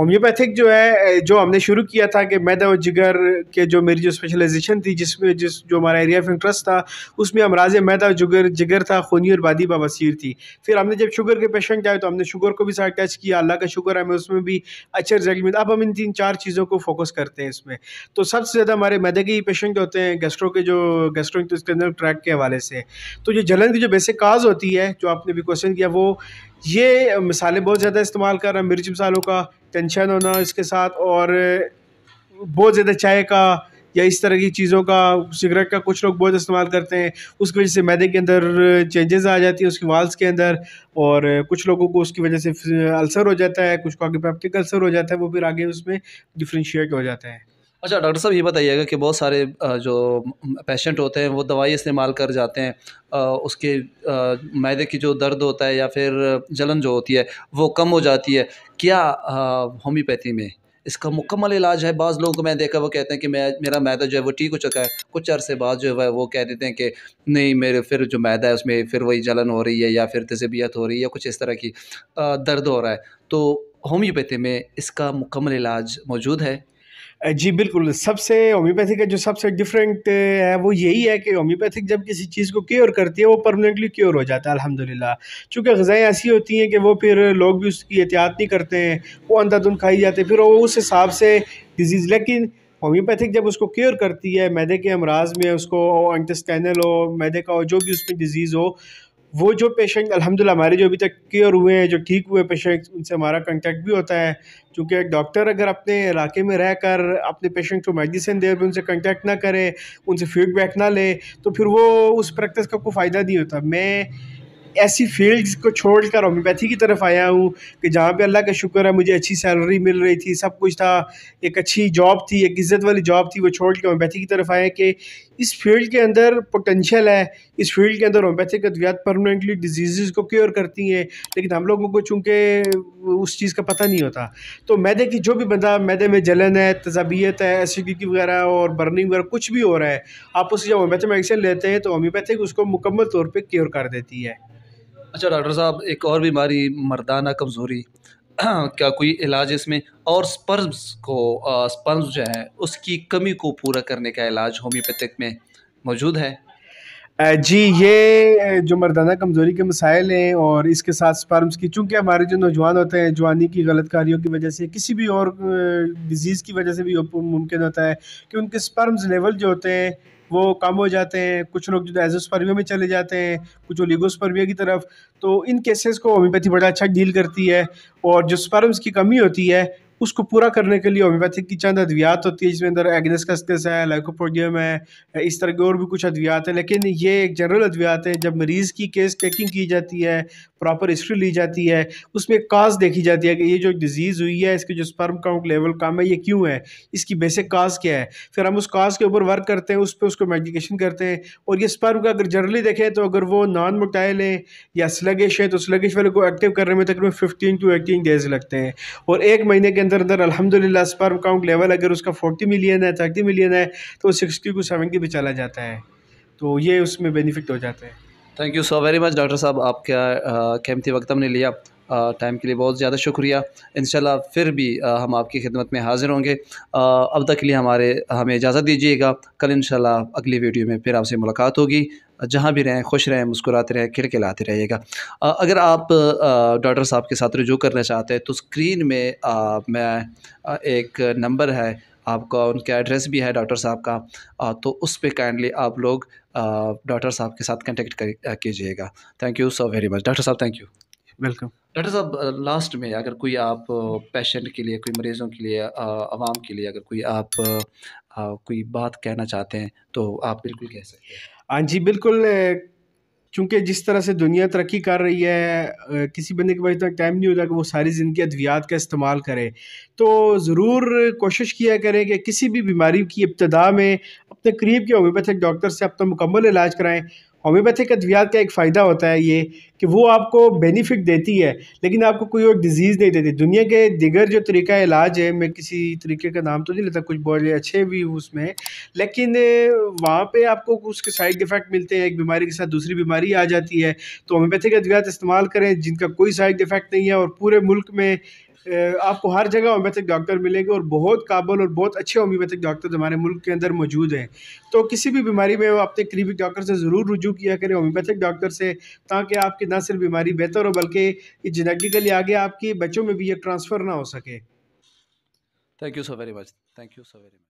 Homeopathic جو ہے جو ہم نے شروع کیا تھا کہ میدا و جگر کے جو میری جو اسپیشلائزیشن تھی جو ہمارا ایریا آف انٹرسٹ تھا اس میں امراض میدا و جگر تھا، خونی اور بادی بواسیر تھی. پھر ہم نے جب شوگر کے پیشنٹ آئے تو ہم نے شوگر کو بھی ساتھ ٹچ کیا، اللہ کا شکر ہے ہمیں اس میں بھی اچھے رزلٹ ملے. اب ہم ان 3-4 چیزوں کو فوکس کرتے ہیں اس میں. تو سب سے زیادہ ہمارے میدے کے ہی پیشنٹ ہوتے ہیں، گیسٹرو انٹسٹائنل ٹریکٹ کے حوالے سے. تو جو جلن کی جو بیسک کاز ہوتی ہے جو آپ نے بھی کوشچن کیا، وہ یہ مسالے بہت زیادہ استعمال کر رہا ہے، مرچ مسالوں کا، ٹینشن ہونا اس کے ساتھ، اور بہت زیادہ چائے کا یا اس طرح کی چیزوں کا، سگریٹ کا کچھ لوگ بہت استعمال کرتے ہیں. اس کی وجہ سے میدے کے اندر چینجز آ جاتی ہیں اس کی والز کے اندر، اور کچھ لوگوں کو اس کی وجہ سے السر ہو جاتا ہے، کچھ کو آگے پیپٹک السر ہو جاتا ہے، وہ پھر آگے اس میں ڈفرینشیٹ ہو جاتا ہے. اچھا ڈاکٹر صاحب یہ بتائیے گا کہ بہت سارے جو پیشنٹ ہوتے ہیں وہ دوائی استعمال کر جاتے ہیں، اس کے معدے کی جو درد ہوتا ہے یا پھر جلن جو ہوتی ہے وہ کم ہو جاتی ہے. کیا ہومیوپیتھی میں اس کا مکمل علاج ہے؟ بعض لوگوں کو میں دیکھا وہ کہتے ہیں کہ میرا معدہ جو ہے وہ ٹھیک ہو چکا ہے، کچھ عرصے بعد جو ہے وہ کہہ دیتے ہیں کہ نہیں میرے پھر جو معدہ ہے اس میں پھر وہی جلن ہو رہی ہے یا پھر تذبیت ہو رہی ہے یا کچھ اس طرح کی درد ہو رہا ہے. تو ہومیوپیتھی میں اس کا مکمل علاج موجود ہے؟ جی بالکل. سب سے ہومیوپیتھک کا جو سب سے ڈفرینٹ ہے وہ یہی ہے کہ ہومیوپیتھک جب کسی چیز کو کیور کرتی ہے وہ پرماننٹلی کیور ہو جاتا ہے الحمدللہ. چونکہ غذائیں ایسی ہوتی ہیں کہ وہ پھر لوگ بھی اس کی احتیاط نہیں کرتے ہیں، وہ اندھا دھند کھائی جاتے ہیں، پھر وہ اس حساب سے ڈیزیز. لیکن ہومیوپیتھک جب اس کو کیور کرتی ہے میدے کے امراض میں، اس کو انٹسٹائنل ہو، میدے کا ہو، جو بھی اس میں ڈیزیز ہو، وہ جو پیشنٹ الحمدللہ ہمارے جو ابھی تک کیور ہوئے ہیں، جو ٹھیک ہوئے پیشنٹ، ان سے ہمارا کنٹیکٹ بھی ہوتا ہے. چونکہ ایک ڈاکٹر اگر اپنے علاقے میں رہ کر اپنے پیشنٹ کو میڈیسن دے، ان سے کنٹیکٹ نہ کرے، ان سے فیڈ بیک نہ لے، تو پھر وہ اس پریکٹس کا کوئی فائدہ نہیں ہوتا. میں ایسی فیلڈز کو چھوڑ کر ہومیوپیتھی کی طرف آیا ہوں کہ جہاں پہ اللہ کا شکر ہے مجھے اچھی سیلری مل رہی تھی، سب کچھ تھا، ایک اچھی جاب تھی، ایک عزت والی جاب تھی، وہ چھوڑ کے ہومیوپیتھی کی طرف آئے کہ اس فیلڈ کے اندر پوٹینشیل ہے. اس فیلڈ کے اندر ہومیوپیتھک ادویات پرماننٹلی ڈیزیزز کو کیور کرتی ہیں، لیکن ہم لوگوں کو چونکہ اس چیز کا پتہ نہیں ہوتا. تو میدے کی جو بھی بندہ میدے میں جلن ہے، تذابیت ہے، ایسیڈیٹی وغیرہ اور برننگ وغیرہ کچھ بھی ہو رہا ہے، آپ اس سے جب ہومیوپیتھی میڈیسن لیتے ہیں تو ہومیوپیتھک اس کو مکمل طور پہ کیور کر دیتی ہے. اچھا ڈاکٹر صاحب ایک اور بیماری مردانہ کمزوری، کیا کوئی علاج اس میں؟ اور سپرمز جو ہے اس کی کمی کو پورا کرنے کا علاج ہومیوپیتھک میں موجود ہے؟ جی یہ جو مردانہ کمزوری کے مسائل ہیں اور اس کے ساتھ سپرمز کی، چونکہ ہمارے جو نوجوان ہوتے ہیں جوانی کی غلط کاریوں کی وجہ سے، کسی بھی اور ڈیزیز کی وجہ سے بھی ممکن ہوتا ہے کہ ان کے سپرمز لیول جو ہوتے ہیں وہ کم ہو جاتے ہیں. کچھ لوگ جو ایزوسپرمیا میں چلے جاتے ہیں، کچھ اولیگوسپرمیا کی طرف. تو ان کیسز کو ہومیوپیتھی بڑا اچھا ڈیل کرتی ہے. اور جو سپرمز کی کمی ہوتی ہے اس کو پورا کرنے کے لیے ہومیوپیتھک کی چند ادویات ہوتی ہے، جس میں اندر ایگنس کسکس ہے، لائکوپوڈیم ہے، اس طرح کے اور بھی کچھ ادویات ہیں. لیکن یہ ایک جنرل ادویات ہیں. جب مریض کی کیس ٹیکنگ کی جاتی ہے، پراپر ہسٹری لی جاتی ہے، اس میں ایک کاز دیکھی جاتی ہے کہ یہ جو ڈیزیز ہوئی ہے، اس کے جو سپرم کاؤنٹ لیول کم ہے، یہ کیوں ہے، اس کی بیسک کاز کیا ہے. پھر ہم اس کاز کے اوپر ورک کرتے ہیں، اس پہ اس کو میڈیکیشن کرتے ہیں. اور یہ سپرم کا اگر جنرلی دیکھیں تو اگر وہ نان موٹائل ہیں یا سلگش ہے تو سلگش والے کو ایکٹیو کرنے میں تقریباً 15 to 18 days لگتے ہیں. اور ایک مہینے کے اندر اندر الحمدللہ سپرم کاؤنٹ لیول اگر اس کا 40 ملین ہے، 30 ملین ہے، تو 60 to 70 پہ چلا جاتا ہے. تو یہ اس میں بینیفٹ ہو جاتا ہے. Thank you so very much doctor صاحب، آپ کا قیمتی وقت ہم نے لیا، ٹائم کے لیے بہت زیادہ شکریہ. انشاءاللہ پھر بھی ہم آپ کی خدمت میں حاضر ہوں گے. اب تک کے لیے ہمیں اجازت دیجیے گا. کل انشاءاللہ اگلی ویڈیو میں پھر آپ سے ملاقات ہوگی. جہاں بھی رہیں خوش رہیں، مسکراتے رہیں، کھلکھلاتے رہیے گا. اگر آپ ڈاکٹر صاحب کے ساتھ رجوع کرنا چاہتے ہیں تو اسکرین میں ایک نمبر ہے آپ کا، ان کا ایڈریس بھی ہے ڈاکٹر صاحب کا، تو اس پہ کائنڈلی آپ لوگ ڈاکٹر صاحب کے ساتھ کنٹیکٹ کیجیے گا. Thank you so very much doctor صاحب. Thank you. ویلکم. ڈاکٹر صاحب لاسٹ میں اگر کوئی آپ پیشنٹ کے لیے، کوئی مریضوں کے لیے، عوام کے لیے اگر کوئی آپ کوئی بات کہنا چاہتے ہیں تو آپ بالکل کہہ سکتے ہیں. ہاں جی بالکل. چونکہ جس طرح سے دنیا ترقی کر رہی ہے، کسی بندے کے پاس اتنا ٹائم نہیں ہوتا کہ وہ ساری زندگی ادویات کا استعمال کرے. تو ضرور کوشش کیا کریں کہ کسی بھی بیماری کی ابتدا میں اپنے قریب کے ہومیوپیتھک ڈاکٹر سے اپنا مکمل علاج کرائیں. ہومیوپیتھک ادویات کا ایک فائدہ ہوتا ہے یہ کہ وہ آپ کو بینیفٹ دیتی ہے، لیکن آپ کو کوئی اور ڈیزیز نہیں دیتی. دنیا کے دیگر جو طریقہ علاج ہے، میں کسی طریقے کا نام تو نہیں لیتا، کچھ بہت اچھے بھی اس میں، لیکن وہاں پہ آپ کو اس کے سائڈ افیکٹ ملتے ہیں. ایک بیماری کے ساتھ دوسری بیماری آ جاتی ہے. تو ہومیوپیتھک ادویات استعمال کریں جن کا کوئی سائڈ افیکٹ نہیں ہے اور پورے ملک میں آپ کو ہر جگہ ہومیوپیتھک ڈاکٹر ملیں گے، اور بہت قابل اور بہت اچھے ہومیوپیتھک ڈاکٹر ہمارے ملک کے اندر موجود ہیں. تو کسی بھی بیماری میں وہ اپنے قریبی ڈاکٹر سے ضرور رجوع کیا کریں، ہومیوپیتھک ڈاکٹر سے، تاکہ آپ کی نہ صرف بیماری بہتر ہو بلکہ جینیٹیکلی آگے آپ کی بچوں میں بھی یہ ٹرانسفر نہ ہو سکے. Thank you so very much. Thank you so very much.